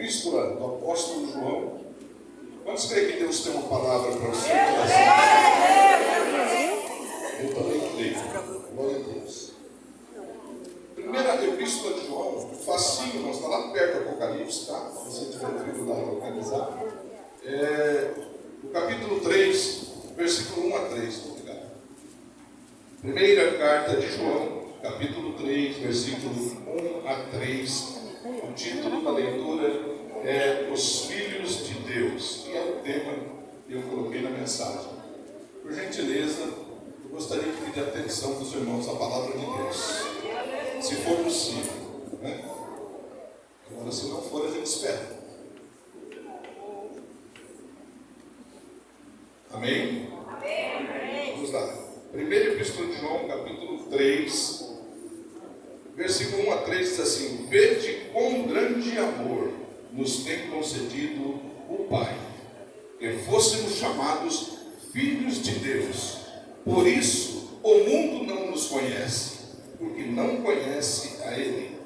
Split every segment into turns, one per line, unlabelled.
epístola do apóstolo João. Quantos creem que Deus tem uma palavra para você? Eu também creio. Glória a Deus. Primeira epístola de João, facinho, nós está lá perto do Apocalipse, tá? Se você tiver ouvido lá localizar. O capítulo 3, versículo 1 a 3, obrigado. Primeira carta de João, capítulo 3, versículo 1 a 3. O título da leitura é Os Filhos de Deus, e é o tema que eu coloquei na mensagem. Por gentileza, eu gostaria de pedir a atenção dos irmãos à palavra de Deus, se for possível, né? Agora, se não for, a gente espera. Amém? Vamos lá. Primeira epístola de João, capítulo 3, versículo 1 a 3 diz assim: Vede quão grande amor nos tem concedido o Pai, que fôssemos chamados filhos de Deus. Por isso o mundo não nos conhece, porque não conhece a Ele.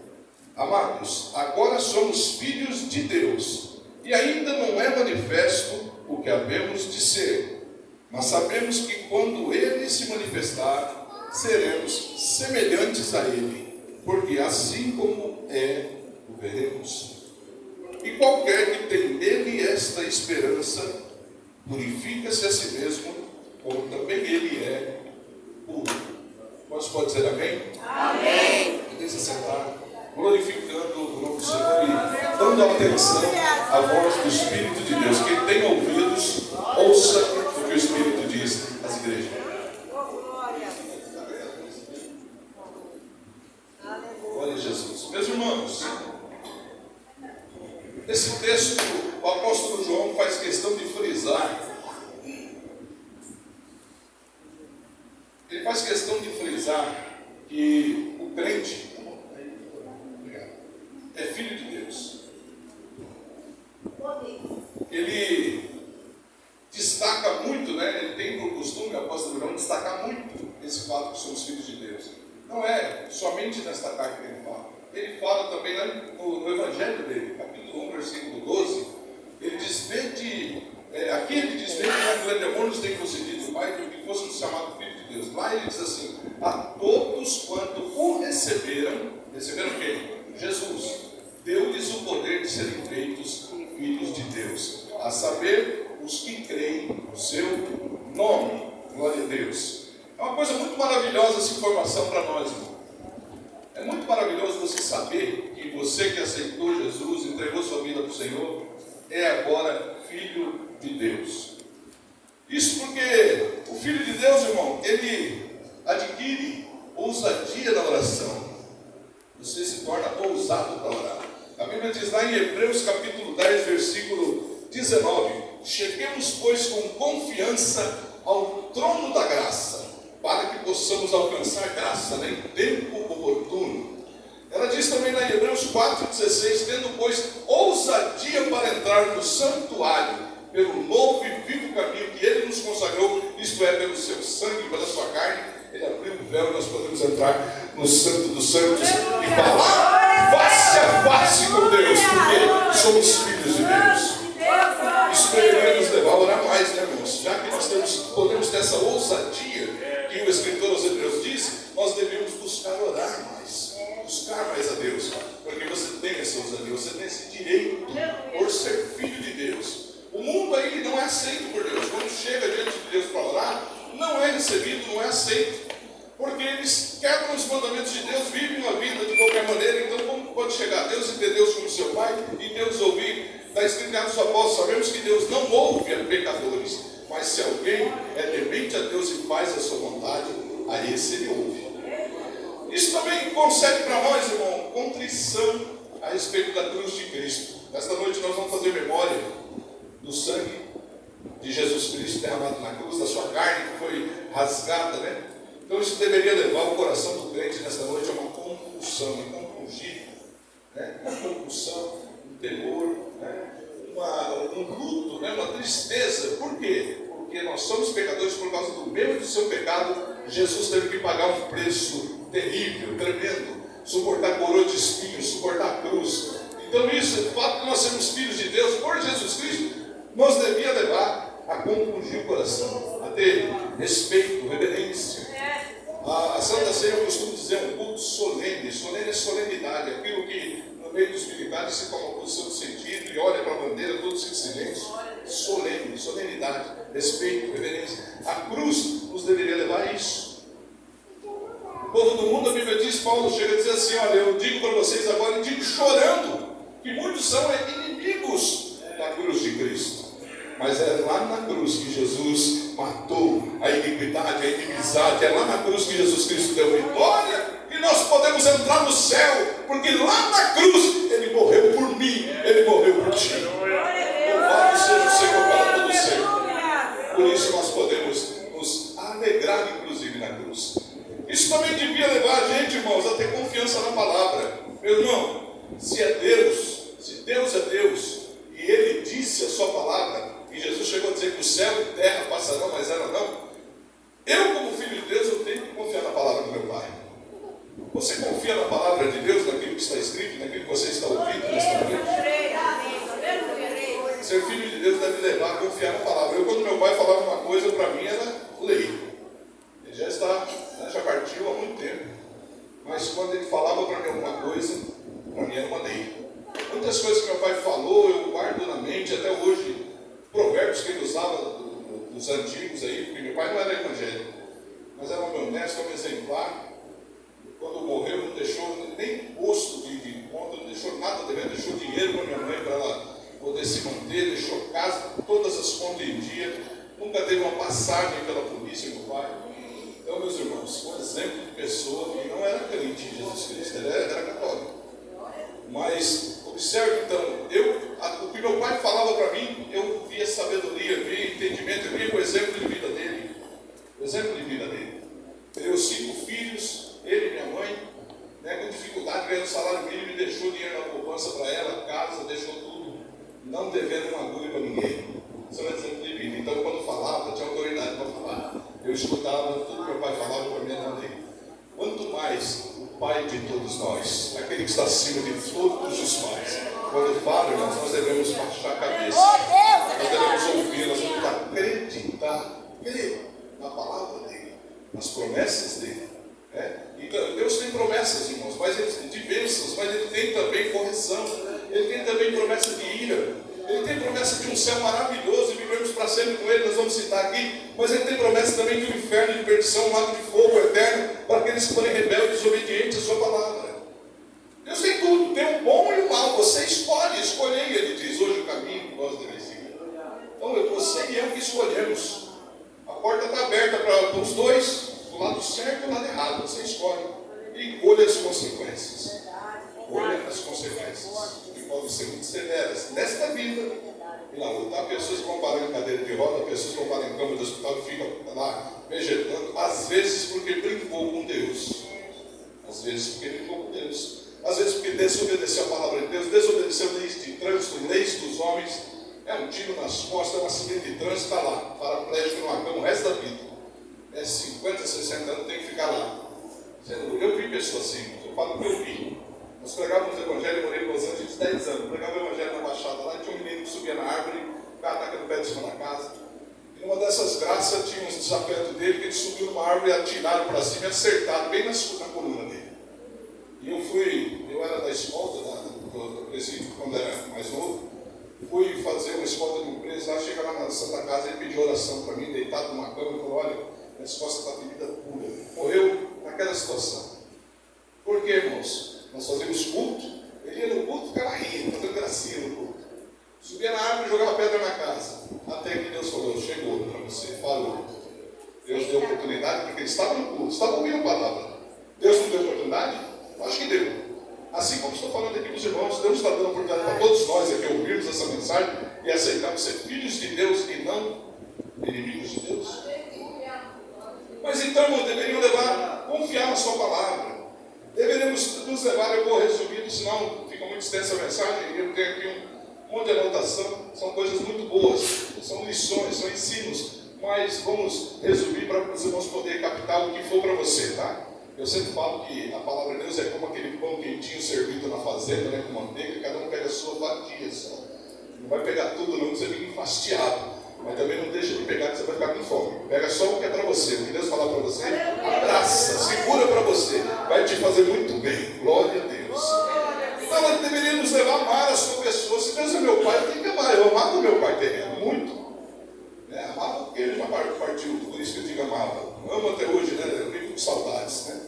Amados, agora somos filhos de Deus, e ainda não é manifesto o que havemos de ser. Mas sabemos que quando Ele se manifestar, seremos semelhantes a Ele, porque assim como é, o veremos. E qualquer que tem nele esta esperança, purifica-se a si mesmo, como também Ele é puro. Nós podemos dizer amém? Amém! Deixa sentar, glorificando o nome do Senhor e dando atenção à voz do Espírito de Deus. Quem tem ouvidos, ouça o que o Espírito diz às igrejas. Glória a Jesus. Meus irmãos, esse texto, o apóstolo João faz questão de frisar. Ele faz questão de frisar que o crente é filho de Deus. Ele destaca muito, né? Ele tem por costume, o apóstolo João, destacar muito esse fato que somos filhos de Deus. Não é somente nesta carta que ele fala. Ele fala também lá no Evangelho dele, capítulo 1, versículo 12. Ele diz: aqui ele diz: vede que grande amor nos tem concedido o Pai, que fôssemos chamados filhos de Deus. Lá ele diz assim: a todos quanto o receberam quem? Jesus, deu-lhes o poder de serem feitos filhos de Deus, a saber, os que creem no seu nome. Glória a Deus. É uma coisa muito maravilhosa essa informação para nós, irmão. É muito maravilhoso você saber que você que aceitou Jesus, entregou sua vida para o Senhor, é agora filho de Deus. Isso porque o filho de Deus, irmão, ele adquire ousadia na oração. Você se torna ousado para orar. A Bíblia diz lá em Hebreus capítulo 10, versículo 19: cheguemos, pois, com confiança ao trono da graça, para que possamos alcançar graça em tempo oportuno. Ela diz também lá em Hebreus 4,16: tendo, pois, ousadia para entrar no santuário, pelo novo e vivo caminho que Ele nos consagrou, isto é, pelo seu sangue, pela sua carne. Ele abriu o véu, nós podemos entrar no Santo dos Santos e falar face a face com Deus, porque somos filhos de Deus. Isso deveria nos levar a orar mais, né, irmãos? Já que nós podemos ter essa ousadia que o escritor aos Hebreus diz, nós devemos buscar orar mais, buscar mais a Deus, porque você tem essa ousadia, você tem esse direito por ser filho de Deus. O mundo aí não é aceito por Deus. Quando chega diante de Deus para orar, não é recebido, não é aceito, porque eles quebram os mandamentos de Deus, vivem uma vida de qualquer maneira. Então, como pode chegar a Deus e ter Deus como seu Pai e Deus ouvir? Está escrito em Atos dos Apóstolos: sabemos que Deus não ouve a pecadores, mas se alguém é temente a Deus e faz a sua vontade, a esse Ele ouve. Isso também concede para nós, irmão, contrição a respeito da cruz de Cristo. Esta noite nós vamos fazer memória do sangue de Jesus Cristo derramado na cruz, da sua carne que foi rasgada, né? Então isso deveria levar o coração do crente nesta noite a uma compulsão, um compungir, né? Uma compulsão, um temor, né? Um luto, né? Uma tristeza. Por quê? Porque nós somos pecadores. Por causa do meu e do seu pecado, Jesus teve que pagar um preço terrível, tremendo, suportar coroa de espinhos, suportar a cruz. Então isso, o fato de nós sermos filhos de Deus por Jesus Cristo, nos devia levar a compungir o coração, a ter respeito, reverência. A Santa Ceia, eu costumo dizer, é um culto solene. Solene é solenidade, aquilo que no meio dos militares se toma posição de sentido e olha para a bandeira, todos em silêncio. Solene, solenidade, respeito, reverência. A cruz nos deveria levar a isso. O povo do mundo, a Bíblia diz, Paulo chega a dizer assim: olha, eu digo para vocês agora, e digo chorando, que muitos são inimigos da cruz de Cristo. Mas é lá na cruz que Jesus matou a iniquidade, a inimizade. É lá na cruz que Jesus Cristo deu vitória. E nós podemos entrar no céu, porque lá na cruz Ele morreu por mim, Ele morreu por ti. Louvado seja o Senhor para todo sempre. Por isso nós podemos nos alegrar, inclusive, na cruz. Isso também devia levar a gente, irmãos, a ter confiança na palavra. Meu irmão, se é Deus, se Deus é Deus, e Ele disse a sua palavra, e Jesus chegou a dizer que o céu e a terra passarão, mas ela não. Eu, como filho de Deus, eu tenho que confiar na palavra do meu Pai. Você confia na palavra de Deus, naquilo que está escrito, naquilo que você está ouvindo nesta noite? Ser filho de Deus deve levar a confiar na palavra. Eu, quando meu pai falava uma coisa, para mim era lei. Ele já está, já partiu há muito tempo. Mas quando ele falava para mim alguma coisa, para mim era uma lei. Muitas coisas que meu pai falou, eu guardo na mente até hoje. Provérbios que ele usava dos antigos aí, porque meu pai não era evangélico, mas era um homem honesto, um exemplar. Quando morreu, não deixou nem posto de conta, não deixou nada devendo, deixou dinheiro para minha mãe para ela poder se manter, deixou casa, todas as contas em dia, nunca teve uma passagem pela polícia, meu pai. Então, meus irmãos, um exemplo de pessoa que não era crente em Jesus Cristo, ele era católico. Mas, observe então, o que meu pai falava para mim, eu via sabedoria, via entendimento, eu via o exemplo de vida dele. O exemplo de vida dele. Criou 5 filhos, ele e minha mãe, com dificuldade, ganhando salário mínimo, e deixou dinheiro na poupança para ela, casa, deixou tudo, não devendo uma agulha para ninguém. Isso é um exemplo de vida. Então, quando falava, tinha autoridade para falar. Eu escutava tudo que meu pai falava para mim, não dei. Quanto mais o Pai de todos nós, aquele que está acima de todos os pais, quando fala, irmãos, nós devemos baixar a cabeça, nós devemos ouvir, nós devemos acreditar, crer na palavra dele, nas promessas dele. Então, Deus tem promessas, irmãos, de bênçãos, mas Ele tem também correção, Ele tem também promessa de ira, Ele tem promessa de um céu maravilhoso e vivemos para sempre com Ele, nós vamos citar aqui, mas Ele tem promessa também de um inferno de perdição, um lago de fogo eterno, para aqueles que forem rebeldes e desobedientes à sua palavra. Deus tem tudo, tem o bom e o mal, você escolhei, Ele diz, hoje o caminho que nós devemos seguir. Então, você e eu que escolhemos. A porta está aberta para os dois, do lado certo e do lado errado, você escolhe. E colha as consequências. Colha as consequências, que podem ser muito severas nesta vida e na outra. Há pessoas que vão parar em cadeira de roda, pessoas que vão parar em cama de hospital e ficam lá vegetando, às vezes porque brincou com Deus, às vezes porque brincou com Deus, às vezes porque desobedeceu a palavra de Deus, desobedeceu leis de trânsito, leis dos homens, um tiro nas costas, um acidente de trânsito, está lá, paraplégico numa cama o resto da vida. 50, 60 anos tem que ficar lá. Eu vi pessoas assim, eu falo que eu vi. Nós pregávamos o evangelho, eu morei em Los Angeles 10 anos, pregava o evangelho na Baixada lá, e tinha um menino que subia na árvore, o cara taca no pé de cima da casa. E numa dessas graças tinha uns desafetos dele, que ele subiu numa árvore e atiraram para cima e acertaram bem na coluna dele. E eu era da escolta do presídio, quando era mais novo, fui fazer uma escolta de um preso lá, chega lá na Santa Casa, ele pediu oração para mim, deitado numa cama, e falou: olha, a resposta está ferida pura. Morreu naquela situação. Por quê, irmãos? Nós fazíamos culto, ele ia no culto, ficava rindo, fazendo gracinha no culto. Subia na árvore e jogava pedra na casa. Até que Deus falou: chegou para você, falou. Deus deu oportunidade porque ele estava no culto, estava ouvindo a palavra. Deus não deu oportunidade? Acho que deu. Assim como estou falando aqui para os irmãos, Deus está dando oportunidade para todos nós aqui ouvirmos essa mensagem e aceitarmos ser filhos de Deus e não inimigos de Deus. Mas então, irmãos, deveriam levar, confiar na sua palavra. Deveríamos nos levar, eu vou resumindo, senão fica muito extensa a mensagem. Eu tenho aqui um monte de anotação, são coisas muito boas, são lições, são ensinos, mas vamos resumir para os irmãos poderem captar o que for para você, tá? Eu sempre falo que a palavra de Deus é como aquele pão quentinho servido na fazenda, né, com manteiga, cada um pega a sua fatia só. Não vai pegar tudo não, que você fica enfastiado. Mas também não deixa de pegar, que você vai ficar com fome. Pega só o que é para você. O que Deus falar para você, abraça, segura para você. Vai te fazer muito bem. Glória a Deus. Então nós deveríamos levar a amar a sua pessoa. Se Deus é meu pai, eu tenho que amar. Eu amava o meu pai terreno, muito. Amava porque ele já partiu, por isso que eu digo amava. Amo até hoje, né? Eu vivo com saudades, né?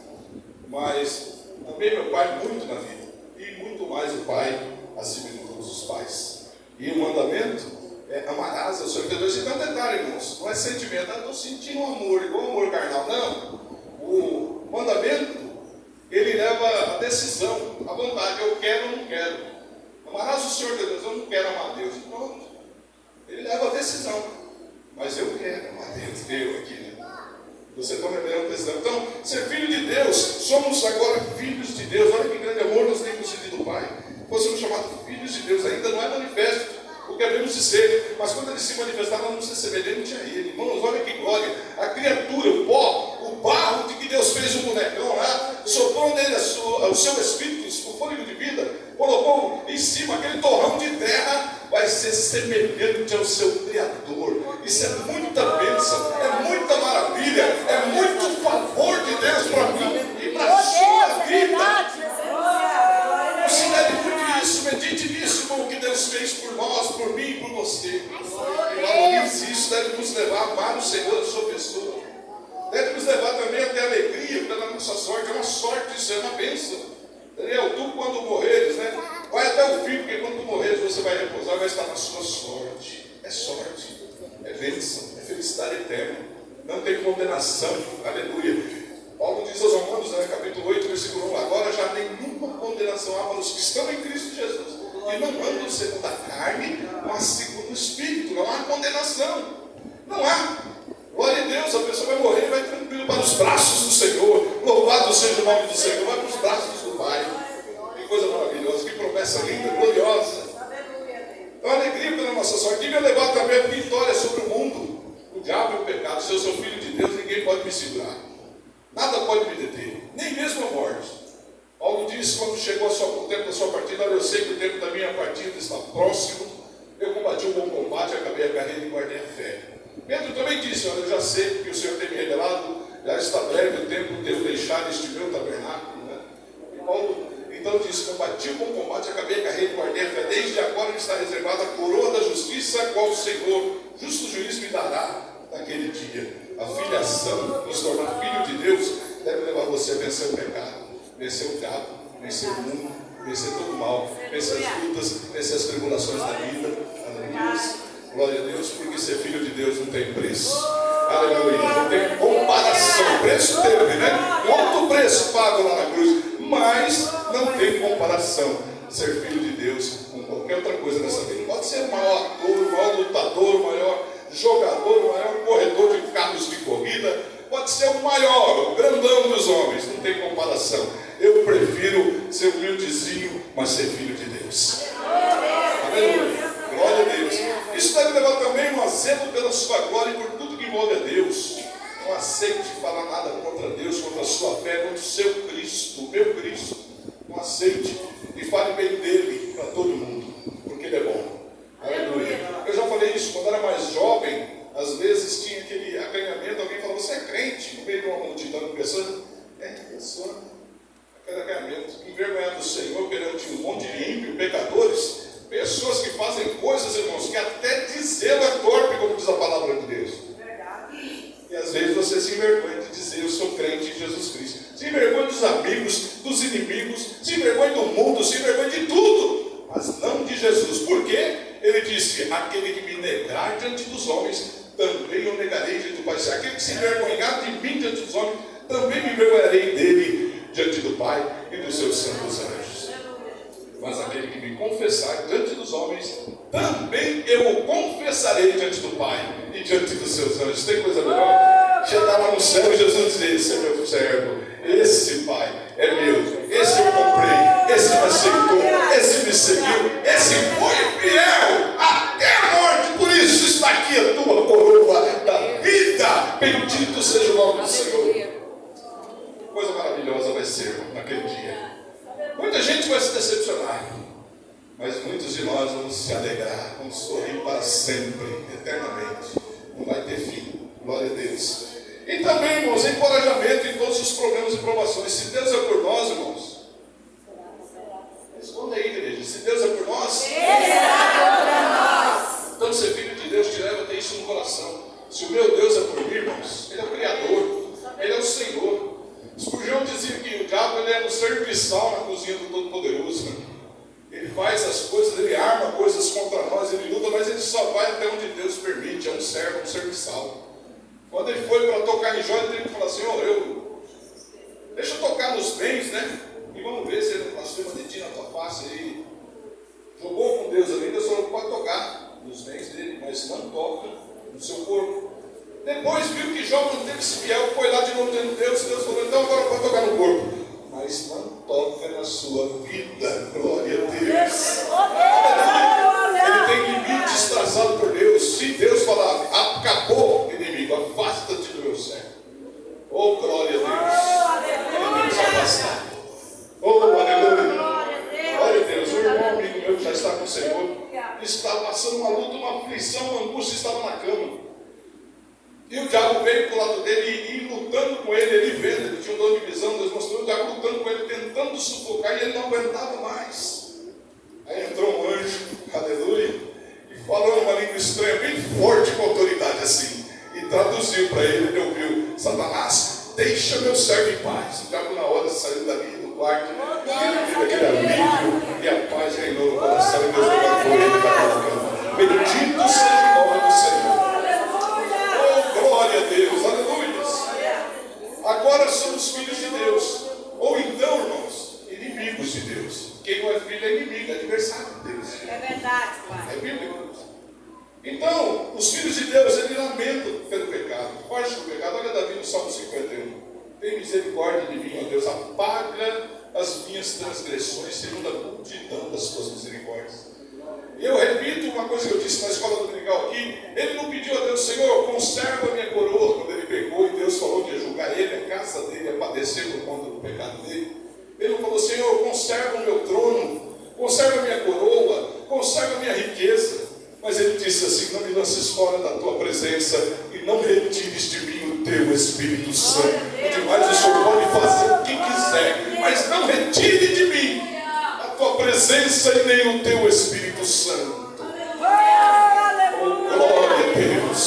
Mas amei meu pai muito na vida. E muito mais o pai acima de todos os pais. E o mandamento é amarás ao Senhor teu Deus. Então, detalhe, irmãos, não é sentimento, eu estou sentindo um amor, igual amor carnal, não. O mandamento, ele leva a decisão, a vontade, eu quero ou não quero. Amarás o Senhor teu Deus, eu não quero amar a Deus. Pronto. Ele leva a decisão, mas eu quero amar a Deus, eu aqui, né? Você toma a mesma decisão. Então, ser filho de Deus, somos agora filhos de Deus. Olha que grande amor nós temos concedido do Pai. Fossemos chamados filhos de Deus, ainda não é manifesto o que havemos de ser, mas quando ele se manifestar, nós vamos ser semelhantes a ele. Irmãos, olha que glória, a criatura, o pó, o barro de que Deus fez um bonecão lá, soprou nele o seu espírito, o fôlego de vida, colocou em cima aquele torrão de terra, vai ser semelhante ao seu Criador. Isso é muita bênção, é muita maravilha, é muito favor de Deus para mim e para a sua vida. Você deve muito isso, medite nisso, como que Deus fez por nós, por mim e por você. E valorize isso, deve nos levar a amar o Senhor, a sua pessoa. Deve nos levar também a ter alegria pela nossa sorte. É uma sorte, isso é uma bênção. Daniel, tu quando morreres, né? Vai até o fim, porque quando tu morreres você vai repousar, vai estar na sua sorte. É sorte, é bênção, é felicidade eterna. Não tem condenação, aleluia. Paulo diz aos Romanos, né, capítulo 8, versículo 1, agora já nenhuma condenação há para os que estão em Cristo Jesus. E não andam segundo a carne, mas segundo o Espírito. Não há condenação. Não há. Glória a Deus, a pessoa vai morrer e vai tranquilo para os braços do Senhor. Louvado seja o nome do Senhor, vai para os braços do Pai. Que coisa maravilhosa, que promessa linda, gloriosa. Então, alegria pela nossa sorte. E me levar também a vitória sobre o mundo. O diabo e o pecado. Se eu sou filho de Deus, ninguém pode me segurar. Nada pode me deter, nem mesmo a morte. Paulo disse, quando chegou o tempo da sua partida, olha, eu sei que o tempo da minha partida está próximo, eu combati um bom combate, acabei a carreira e guardei a fé. Pedro também disse, olha, eu já sei que o Senhor tem me revelado, já está breve o tempo de eu deixar este meu tabernáculo, né? E Paulo então disse, combati o bom combate, acabei a carreira e guardei a fé. Desde agora me está reservada a coroa da justiça, a qual o Senhor, justo juiz, me dará naquele dia. A filiação, nos tornar filho de Deus, deve levar você a vencer o pecado, vencer o diabo, vencer o mundo, vencer todo o mal, vencer as lutas, vencer as tribulações da vida. Aleluia. Glória a Deus, porque ser filho de Deus não tem preço. Aleluia. Não tem comparação. Preço teve, né? Quanto preço pago lá na cruz, mas não tem comparação. Ser filho de Deus com qualquer outra coisa nessa vida. Pode ser o maior ator, o maior lutador, o maior jogador, o maior corredor de carros de corrida, pode ser o maior, o grandão dos homens, não tem comparação. Eu prefiro ser humildezinho, mas ser filho de Deus. Aleluia. Glória a Deus. Isso deve levar também um zelo pela sua glória e por tudo que envolve a Deus. Não aceite falar nada contra Deus, contra a sua fé, contra o seu Cristo, o meu Cristo. Não aceite e fale bem dele para todo mundo, porque ele é bom. Aleluia. Eu já falei isso, quando era mais jovem, às vezes tinha aquele acanhamento, alguém falava, você é crente, no meio de uma multidão de pessoas. Eu sou. Aquele acanhamento, envergonhado do Senhor perante um monte de ímpios, pecadores, pessoas que fazem coisas, irmãos, que até dizê-lo é torpe, como diz a palavra de Deus. E às vezes você se envergonha de dizer, eu sou crente em Jesus Cristo. Se envergonha dos amigos, dos inimigos, se envergonha do mundo, se envergonha de tudo, mas não de Jesus. Por quê? Ele disse, aquele que me negar diante dos homens, também eu negarei diante do Pai. Se aquele que se envergonhar de mim diante dos homens, também me envergonharei dele diante do Pai e dos seus santos anjos. Mas aquele que me confessar diante dos homens, também eu o confessarei diante do Pai e diante dos seus anjos. Tem coisa melhor? Chegar lá no céu e Jesus dizer, esse é meu servo, esse Pai é meu, esse eu comprei, esse me aceitou, esse me seguiu, esse foi fiel até a morte, por isso está aqui a tua coroa da vida. Bendito seja o nome do Senhor. Coisa maravilhosa. nós vamos se alegrar, vamos sorrir para sempre, eternamente. Não vai ter fim. Glória a Deus. E também, irmãos, encorajamento em todos os problemas e provações. Se Deus é por nós, irmãos, responda aí, igreja. Se Deus é por nós, Ele será contra nós. Então, ser filho de Deus te leva a ter isso no coração. Se o meu Deus é por mim, irmãos, Ele é o Criador, Ele é o Senhor. Spurgeon dizia que o diabo ele é um serviçal na cozinha do Todo-Poderoso, né? Ele faz as coisas, ele arma coisas contra nós, ele luta, mas ele só vai até onde Deus permite. É um servo, um serviçal. Quando ele foi para tocar em Jó, ele teve que falar: Senhor, deixa eu tocar nos bens, né? E vamos ver se ele passou uma dedinha na tua face aí. Jogou com Deus ali, Deus falou: pode tocar nos bens dele, mas não toca no seu corpo. Depois viu que Jó não teve esse fiel, foi lá de novo dentro de Deus, e Deus falou: então agora pode tocar no corpo, mas não toca na sua vida. Glória a Deus. Ele tem limites traçados por Deus. Se Deus falar: acabou, inimigo, afasta-te do meu servo. Oh, glória a Deus. Ele tem que se afastar. Oh, aleluia. Glória a Deus. Um irmão amigo meu que já está com o Senhor, estava passando uma luta, uma aflição, uma angústia, estava na cama. E o diabo veio para o lado dele e lutando com ele, ele vendo, ele tinha um dom de visão, Deus mostrou o diabo lutando com ele, tentando sufocar, e ele não aguentava mais. Aí entrou um anjo, aleluia, e falou uma língua estranha, bem forte, com autoridade assim, e traduziu para ele, ele ouviu: Satanás, deixa meu servo em paz. O diabo na hora saiu dali do quarto, e ele teve aquele alívio, e a paz reinou no coração, e Deus levantou ele daquela cama. Bendito seja o nome do Senhor. Glória a Deus, aleluia. Agora somos filhos de Deus. Ou então, irmãos, inimigos de Deus. Quem não é filho é inimigo, é adversário de Deus.
É verdade, pai.
É bíblico. Então, os filhos de Deus, eles lamentam pelo pecado. Foge do pecado. Olha Davi no Salmo 51. Tem misericórdia de mim, ó Deus. Apaga as minhas transgressões segundo a multidão das suas misericórdias. E eu repito uma coisa que eu disse na escola dominical aqui: ele não pediu a Deus: Senhor, conserva a minha coroa, quando ele pecou e Deus falou que ia julgar ele, a casa dele, ia padecer por conta do pecado dele. Ele não falou: Senhor, conserva o meu trono, conserva a minha coroa, conserva a minha riqueza. Mas ele disse assim: não me lances fora da tua presença e não retires de mim o teu Espírito Santo. Demais o Senhor pode fazer o que quiser, mas não retire de mim a tua presença e nem o teu Espírito Santo. Oh, glória a Deus.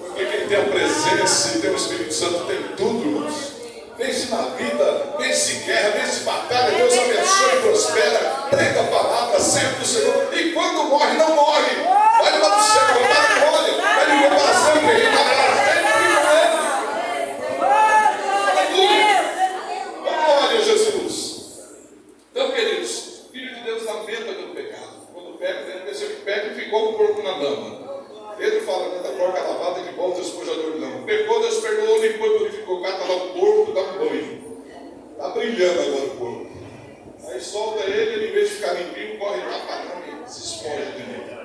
Porque quem tem a presença e tem o Espírito Santo tem tudo, irmãos. Vence na vida, vence guerra, vence batalha. Deus abençoe e prospera. Prega a palavra, serve o Senhor. E quando morre, não morre. Vai lá do céu, vai lá de glória. Vai de preparação, vai glória a Jesus. Então, queridos, filho de Deus lamenta pelo pecado. Quando peca, tem a pessoa que peca e ficou o corpo na lama. Pedro fala: da porca lavada que volta o despojador de lama. Pecou, Deus perdoou, limpou, purificou. Cata lá o corpo, dá um banho. Está brilhando agora o corpo. Aí solta ele, em vez de ficar limpinho, corre lá para não e se esponja de novo.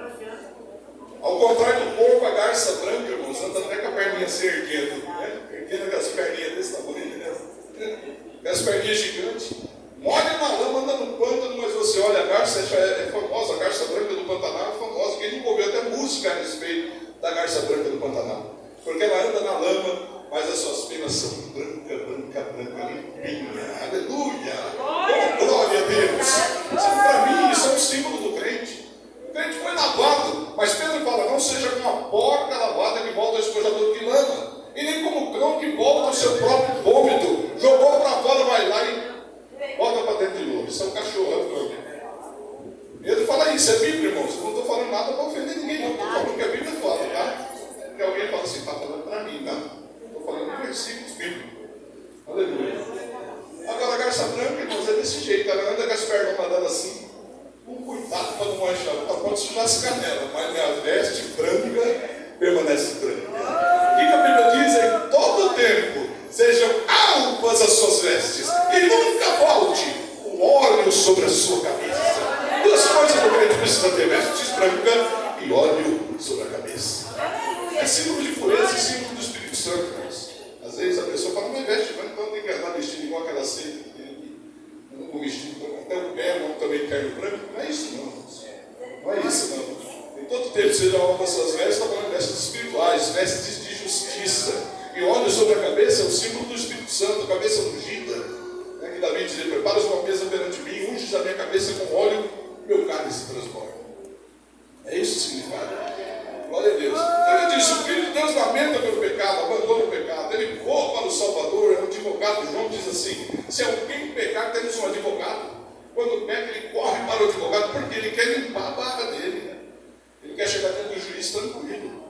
Ao contrário do porco, a garça branca, irmãos, anda até com a perninha se erguendo, né? Erguendo aquelas perninhas desse tamanho, né? Aquelas perninhas gigantes. Molha na lama, anda no pântano, mas você olha, a garça é famosa, a garça branca do Pantanal é famosa. Quem nunca ouviu até música a respeito da garça branca do Pantanal? Porque ela anda na lama, mas as suas penas são branca, limpinha. Aleluia! Oh, glória a Deus! Para mim, isso é um símbolo do crente. O crente foi lavado, mas Pedro fala: não seja como uma porca lavada que volta ao despojador de lama, e nem como o cão que volta ao seu próprio vômito. Jogou para fora, vai lá e volta para dentro de novo. Isso é um cachorro. Pedro fala isso, é Bíblia, irmãos. Eu não estou falando nada para ofender ninguém, não. Estou falando o que a Bíblia fala, tá? Porque alguém fala assim: está falando para mim, tá? Estou falando versículos bíblicos. Aleluia. Agora a garça branca, irmãos, é desse jeito. Ela anda com as pernas mandando assim. Com cuidado para não manchar. Ela pode sujar as canelas, mas minha veste branca permanece branca. O que a Bíblia diz? É: em todo tempo sejam alvas as suas vestes e nunca volte o óleo sobre a sua cabeça. Duas coisas que o crente precisa ter: vestes brancas e óleo sobre a cabeça. É símbolo de pureza e símbolo do Espírito Santo, irmãos. Às vezes a pessoa fala: mas veste branco, então tem que andar vestido igual aquela seita que tem aqui. Um vestido branco, até o pé, não também terno branco. Não é isso, não, irmãos. Não é tempo você lava as suas vestes, está falando de vestes espirituais, vestes de justiça. E óleo sobre a cabeça é o símbolo do Espírito Santo, a cabeça ungida. Que Davi dizia: preparas uma mesa perante mim, unges a minha cabeça com óleo, meu cálice transborda. É isso o significado. Glória a Deus. Então ele diz: o Filho de Deus lamenta pelo pecado, abandona o pecado, ele voa para o Salvador. É um advogado. João diz assim: se alguém pecar, temos um advogado. Quando peca, ele corre para o advogado, porque ele quer limpar a barra dele, né? Ele quer chegar dentro do juiz tranquilo.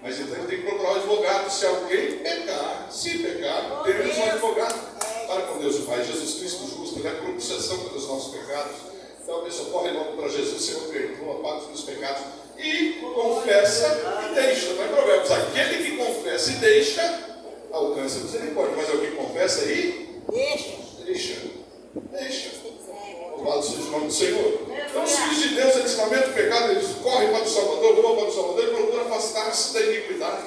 Mas então ele tem que procurar o advogado. Se alguém pecar, se pecar, temos um advogado para com Deus o Pai. Jesus Cristo justo, ele é a propiciação pelos nossos pecados. Então a pessoa corre logo para Jesus: Senhor, perdoa, apaga os meus pecados, e confessa e deixa. Não é Provérbios: aquele que confessa e deixa, alcança a misericórdia. Mas alguém confessa e deixa. Louvado seja o nome do Senhor. Então os filhos de Deus, eles lamentam o pecado, eles correm para o Salvador, vão para o Salvador e procuram afastar-se da iniquidade.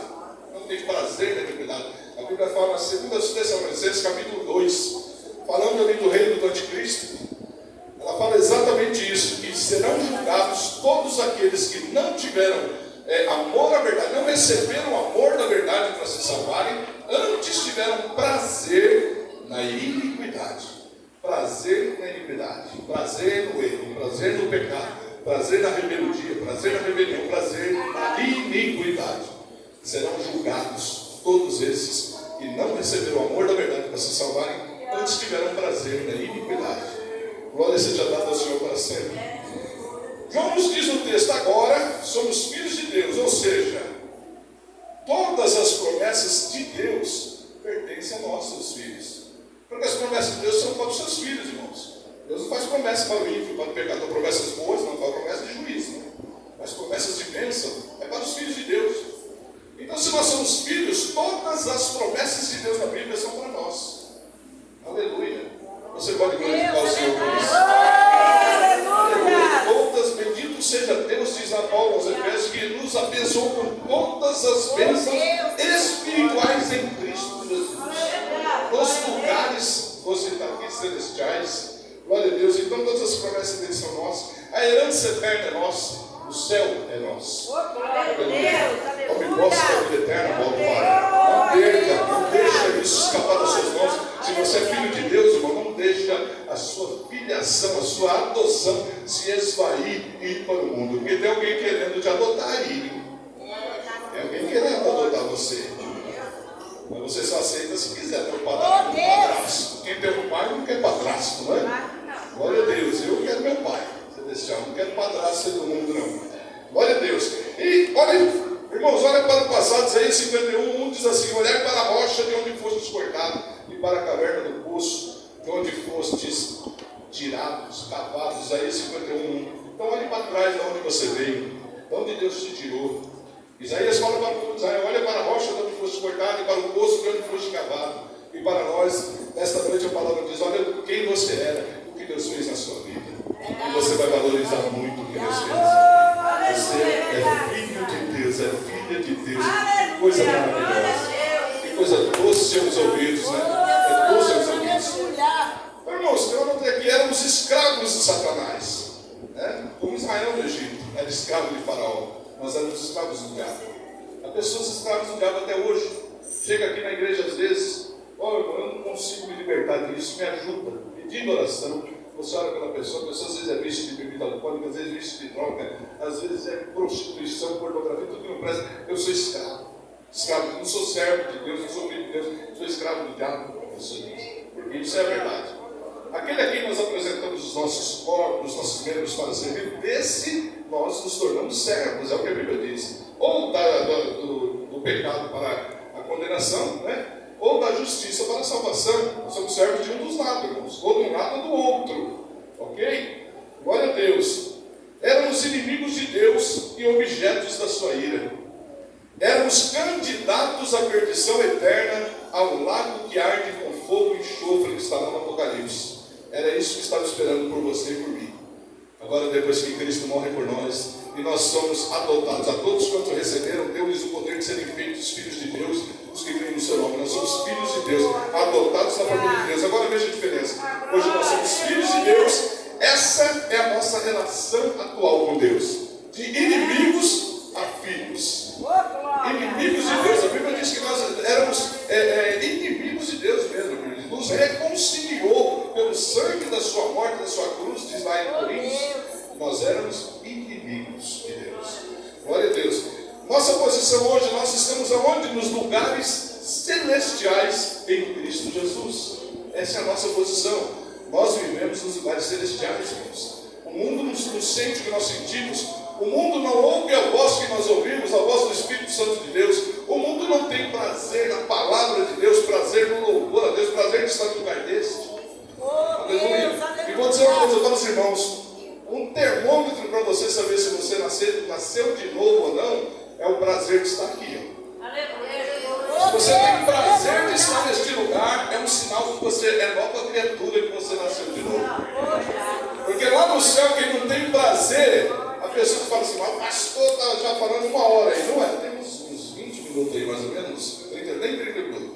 Não tem prazer na iniquidade. A Bíblia fala na 2 Tessalonicenses, capítulo 2, falando ali do reino do anticristo. Ela fala exatamente isso: que serão julgados todos aqueles que não tiveram amor à verdade, não receberam o amor da verdade para se salvarem, antes tiveram prazer na iniquidade. Prazer na iniquidade, prazer no erro, prazer no pecado, prazer na rebeldia, prazer na rebelião, prazer na iniquidade. Serão julgados todos esses que não receberam o amor da verdade para se salvarem, antes tiveram prazer na iniquidade. Glória seja dada ao Senhor para sempre. João nos diz no texto: agora somos filhos de Deus, ou seja, todas as promessas de Deus pertencem a nós, seus filhos. Porque as promessas de Deus são para os seus filhos, irmãos. Deus não faz promessa para o ímpio, para o pecador, promessas boas, não faz promessa de juízo, né? Mas promessas de bênção é para os filhos de Deus. Então, se nós somos filhos, todas as promessas de Deus na Bíblia são para nós. Aleluia. Você pode glorificar o Senhor por isso? Aleluia. Todas, bendito seja Deus, diz a Paulo aos Efésios, que nos abençoou com todas as bênçãos espirituais em Cristo Jesus. Nos lugares, você está aqui, celestiais. Glória a Deus. Então todas as promessas dele são nossas. A herança eterna é nossa. O céu é nosso. Tome posse da vida eterna, volta para. Não deixa isso escapar das suas mãos. Se você é filho de Deus, irmão, não deixa a sua filiação, a sua adoção se esvair e ir para o mundo. Porque tem alguém querendo te adotar aí. Tem alguém querendo adotar você. Mas você só aceita se quiser ter um padrasto. Quem tem um pai não quer padrasto, não é? Glória a Deus, eu quero meu pai celestial, não quero padrasto do mundo, não. Glória a Deus. E olha, irmãos, olha para o passado, Isaías 51, diz assim: olhai para a rocha de onde fostes cortados, e para a caverna do poço de onde fostes tirados, cavados. Isaías 51. Então olhe para trás de onde você veio, de onde Deus te tirou. Isaías fala para o povo de Israel: olha para a rocha de onde foste cortado, e para o poço de onde foste cavado. E para nós, nesta noite a palavra diz: olha quem você era, o que Deus fez na sua vida. E você vai valorizar muito o que Deus fez na sua vida. Você é filho de Deus, é filha de Deus. Que coisa maravilhosa. Que coisa doce aos ouvidos, né? É doce aos ouvidos. Irmãos, eu notei aqui, éramos escravos de Satanás, né? Como Israel no Egito era escravo de Faraó. Nós éramos escravos do diabo. Há pessoas escravas do diabo até hoje. Chega aqui na igreja às vezes: olha, eu não consigo me libertar disso, me ajuda. Pedindo oração. Você olha pela pessoa, a pessoa às vezes é vício de bebida alcoólica, às vezes é vício de droga, às vezes é prostituição, pornografia, tudo que não presta. Eu sou escravo. Escravo, não sou servo de Deus, não sou filho de Deus, sou escravo do diabo. Porque isso é a verdade. Aquele aqui nós apresentamos os nossos corpos, os nossos membros para servir, desse nós nos tornamos servos, é o que a Bíblia diz. Ou do pecado para a condenação, né? Ou da justiça para a salvação. Nós somos servos de um dos lados, irmãos, ou de um lado ou do outro. Ok? Glória a Deus. Éramos inimigos de Deus e objetos da sua ira. Éramos candidatos à perdição eterna, ao lago que arde com fogo e enxofre, que está lá no Apocalipse. Era isso que estava esperando por você e por mim. Agora, depois que Cristo morre por nós, e nós somos adotados, a todos quantos receberam, deu-lhes o poder de serem feitos filhos de Deus, os que creem no seu nome. Nós somos filhos de Deus, adotados na família de Deus. Agora veja a diferença. Hoje nós somos filhos de Deus. Essa é a nossa relação atual com Deus. De inimigos Nossa posição hoje, nós estamos aonde? Nos lugares celestiais em Cristo Jesus. Essa é a nossa posição. Nós vivemos nos lugares celestiais, irmãos. O mundo não sente o que nós sentimos. O mundo não ouve a voz que nós ouvimos, a voz do Espírito Santo de Deus. O mundo não tem prazer na palavra de Deus, prazer no louvor a Deus, prazer de estar no lugar deste. Aleluia. E vou dizer uma coisa para os irmãos. Um termômetro para você saber se você nasceu de novo ou não, é o prazer de estar aqui. Se você tem prazer de estar neste lugar, é um sinal que você é nova criatura, que você nasceu de novo. Porque lá no céu, quem não tem prazer, a pessoa que fala assim, mas o pastor está já falando 1 hora aí. Não é, tem uns 20 minutos aí mais ou menos, nem 30 minutos.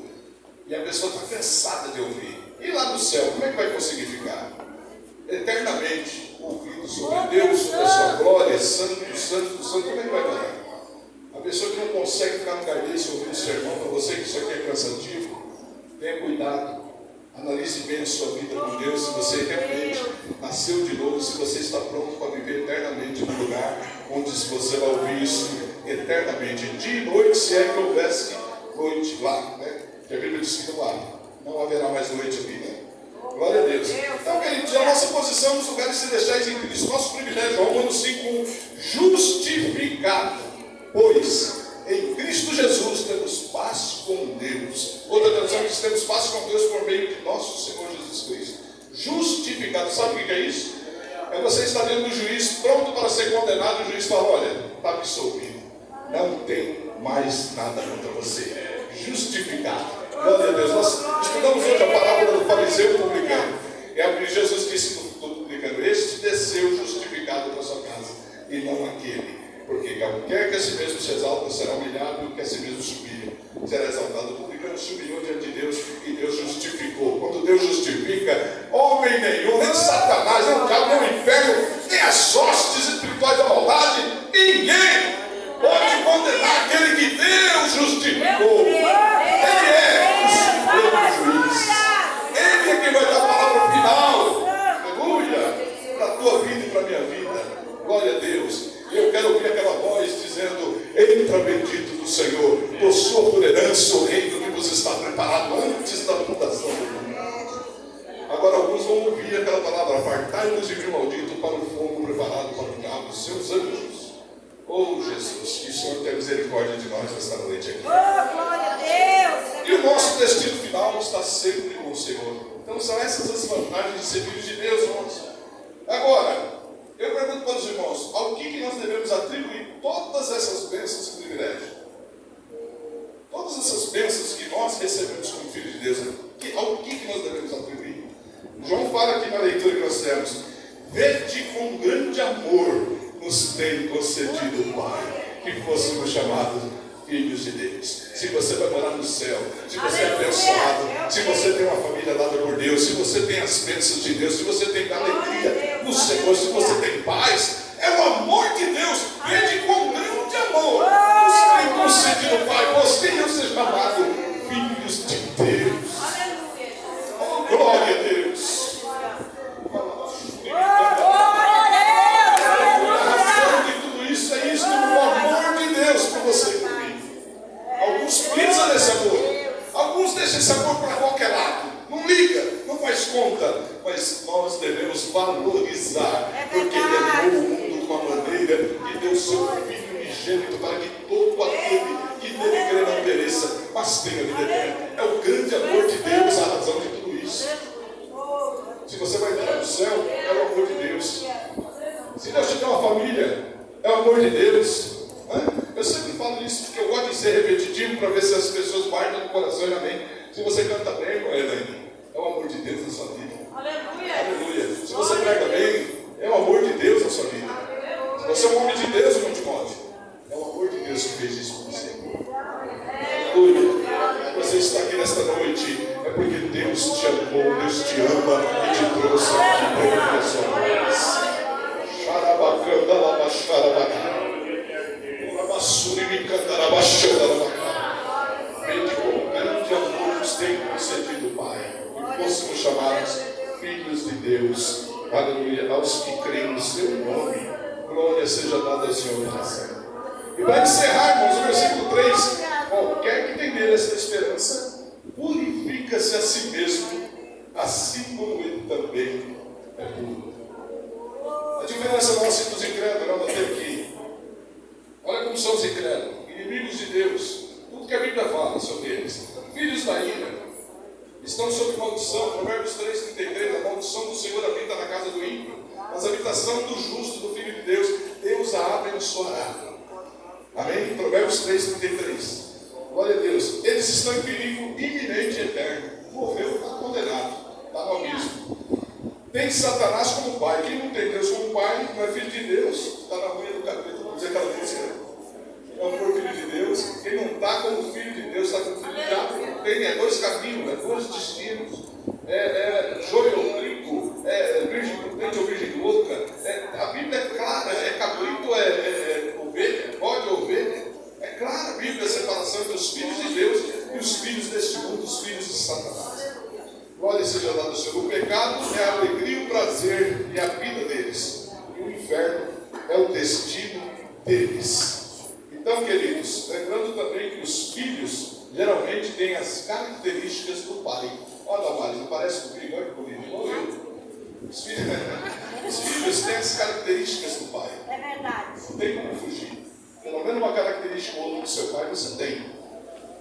E a pessoa está cansada de ouvir. E lá no céu, como é que vai conseguir ficar? Eternamente, ouvindo sobre Deus, sobre a sua glória, santo, santo, santo, como é que vai fazer? A pessoa que não consegue ficar no lugar desse ouvindo um sermão, para você que isso aqui é cansativo, tenha cuidado. Analise bem a sua vida com Deus, se você realmente nasceu de novo, se você está pronto para viver eternamente no lugar onde você vai ouvir isso eternamente, dia e noite, se é que houvesse noite lá, né? Que a Bíblia diz que não haverá mais noite aqui, né? Glória a Deus. Então, queridos, a nossa posição nos lugares celestiais em Cristo, nosso privilégio, Romanos 5, justificado, pois em Cristo Jesus temos paz com Deus. Outra tradução diz: temos paz com Deus por meio de nosso Senhor Jesus Cristo. Justificado, sabe o que é isso? É você estar diante do juiz, pronto para ser condenado, e o juiz fala: olha, está absolvido, não tem mais nada contra você. Justificado. Glória a Deus. Nós estudamos hoje a parábola do fariseu publicano. É o que Jesus disse do publicano: este desceu justificado para sua casa, e não aquele. Porque qualquer que a si mesmo se exalta será humilhado, e o que a si mesmo subir será exaltado. O publicano subiu diante de Deus e Deus justificou. Quando Deus justifica, homem nenhum, nem Satanás, nem o diabo, nem o inferno, nem as hostes espirituais da maldade, ninguém pode condenar aquele que Deus justificou. Ele é o Supremo Juiz. Ele é quem vai dar a palavra final. Aleluia! Para a tua vida e para a minha vida. Glória a Deus. Eu quero ouvir aquela voz dizendo: entra bendito do Senhor, possua por herança o reino que vos está preparado antes da fundação do mundo. Agora alguns vão ouvir aquela palavra: apartai-vos de mim, maldito, para o fogo preparado para o diabo e seus anjos. Oh Jesus, que o Senhor tenha misericórdia de nós nesta noite aqui.
Oh, glória a Deus!
E o nosso destino final está sempre com o Senhor. Então são essas as vantagens de ser filhos de Deus, irmãos. Agora, eu pergunto para os irmãos: ao que nós devemos atribuir todas essas bênçãos e privilégios? Todas essas bênçãos que nós recebemos como filhos de Deus, ao que nós devemos atribuir? João fala aqui na leitura que nós temos: vede com grande amor nos tem concedido o Pai, que fôssemos chamados filhos de Deus. Se você vai morar no céu, se você é abençoado, se você tem uma família dada por Deus, se você tem as bênçãos de Deus, se você tem alegria no Senhor, se você tem paz, é o amor de Deus. Vede com grande amor nos tem concedido o Pai, você e eu ser chamados filhos de Deus. Oh, glória a Deus. Você comigo. Alguns pisam nesse amor, alguns deixam esse amor para qualquer lado, não liga, não faz conta, mas nós devemos valorizar, porque Ele amou o mundo de uma maneira que deu seu Filho unigênito para que todo aquele que nele crê não pereça, mas tenha vida eterna. É o grande amor de Deus a razão de tudo isso. Se você vai entrar no céu, é o amor de Deus. Se Deus te der uma família, é o amor de Deus. Eu sempre falo isso porque eu gosto de ser repetitivo para ver se as pessoas guardam no coração e amém. Se você canta bem, é o amor de Deus na sua vida.
Aleluia.
Aleluia. Se você prega bem, é o amor de Deus na sua vida. Se você é um homem de Deus, irmão Timóteo, é o amor de Deus que fez isso com você. Aleluia. Você está aqui nesta noite, é porque Deus te amou, Deus te ama e te trouxe aqui para ouvir a sua voz. Xarabacanda, labaxarabacanda. Vede com grande amor nos tem concedido, Pai, e fôssemos chamados filhos de Deus. Aleluia. Aos que creem no seu nome, glória seja dada ao Senhor para sempre. E para encerrar, irmãos, o versículo 3: qualquer que tem nele essa esperança, purifica-se a si mesmo, assim como ele também é puro. A diferença nossa entre os incrédulos, não tem aqui. Olha como são os incrédulos, inimigos de Deus. Tudo que a Bíblia fala sobre eles. Filhos da ira, estão sob maldição. Provérbios 3,33: a maldição do Senhor habita na casa do ímpio, mas a habitação do justo, do Filho de Deus, Deus a abençoará. Amém? Provérbios 3,33. Glória a Deus. Eles estão em perigo iminente e eterno. Morreu, está condenado, está no abismo. Tem Satanás como pai. Quem não tem Deus como pai não é filho de Deus. Está na ruína do capítulo, vamos dizer aquela música. Não for filho de Deus. Quem não está como filho de Deus, está como filho de diabo. Tem dois caminhos, dois destinos. Joio ou trigo, virgem prudente ou virgem louca. A Bíblia é clara, cabrito, ovelha, bode ou ovelha. É clara a Bíblia a separação entre os filhos de Deus e os filhos deste mundo, os filhos de Satanás. Glória seja dada ao Senhor. O pecado é a alegria, o prazer e a vida deles. E o inferno é o destino deles. Então, queridos, lembrando também que os filhos geralmente têm as características do pai. Olha, marido, parece comigo, olha comigo, igual eu. Os filhos têm as características do pai.
É verdade.
Não tem como fugir. Pelo menos uma característica ou outra do seu pai você tem.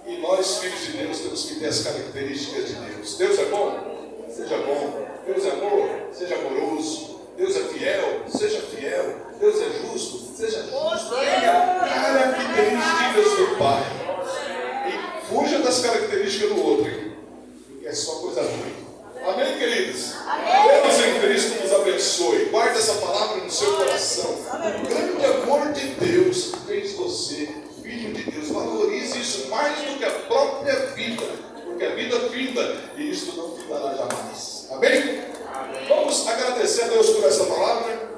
E nós, filhos de Deus, temos que ter as características de Deus. Deus é bom? Seja bom. Deus é amor? Seja amoroso. Deus é fiel? Seja fiel. Deus é justo? Seja justo. Características do pai. E fuja das características do outro, porque é só coisa ruim. Amém, queridos? Amém. Deus em Cristo nos abençoe. Guarde essa palavra no seu coração. O grande amor de Deus fez você filho de Deus. Valorize isso mais do que a própria vida, porque a vida finda e isto não findará jamais. Amém? Vamos agradecer a Deus por essa palavra.